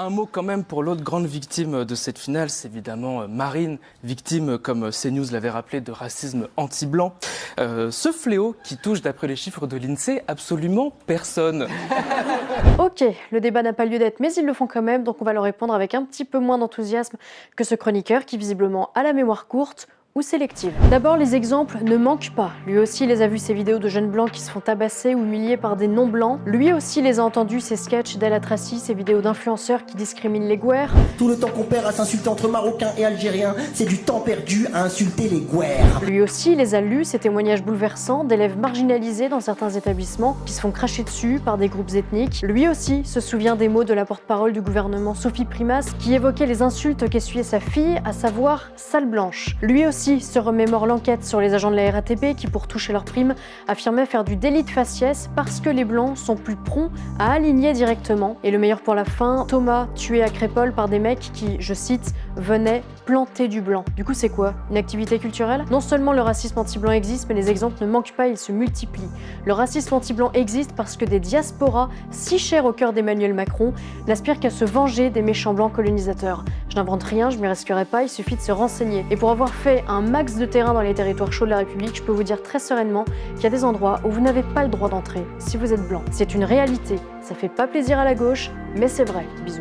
Un mot quand même pour l'autre grande victime de cette finale, c'est évidemment Marine, victime, comme CNews l'avait rappelé, de racisme anti-blanc. Ce fléau qui touche, d'après les chiffres de l'INSEE, absolument personne. Ok, le débat n'a pas lieu d'être, mais ils le font quand même, donc on va leur répondre avec un petit peu moins d'enthousiasme que ce chroniqueur qui visiblement a la mémoire courte ou sélective. D'abord, les exemples ne manquent pas. Lui aussi les a vus ces vidéos de jeunes blancs qui se font tabasser ou humilier par des non-blancs. Lui aussi les a entendus, ces sketchs d'El Atrassi, ces vidéos d'influenceurs qui discriminent les gouères. Tout le temps qu'on perd à s'insulter entre Marocains et Algériens, c'est du temps perdu à insulter les gouères. Lui aussi les a lus, ces témoignages bouleversants d'élèves marginalisés dans certains établissements qui se font cracher dessus par des groupes ethniques. Lui aussi se souvient des mots de la porte-parole du gouvernement Sophie Primas qui évoquait les insultes qu'essuyait sa fille, à savoir sale blanche. Lui aussi se remémore l'enquête sur les agents de la RATP qui, pour toucher leurs primes, affirmaient faire du délit de faciès parce que les blancs sont plus prompts à aligner directement. Et le meilleur pour la fin, Thomas tué à Crépol par des mecs qui, je cite, venaient planter du blanc. Du coup, c'est quoi? Une activité culturelle? Non seulement le racisme anti-blanc existe, mais les exemples ne manquent pas, ils se multiplient. Le racisme anti-blanc existe parce que des diasporas, si chères au cœur d'Emmanuel Macron, n'aspirent qu'à se venger des méchants blancs colonisateurs. Je n'invente rien, je m'y risquerai pas, il suffit de se renseigner. Et pour avoir fait un max de terrain dans les territoires chauds de la République, je peux vous dire très sereinement qu'il y a des endroits où vous n'avez pas le droit d'entrer si vous êtes blanc. C'est une réalité, ça fait pas plaisir à la gauche, mais c'est vrai. Bisous.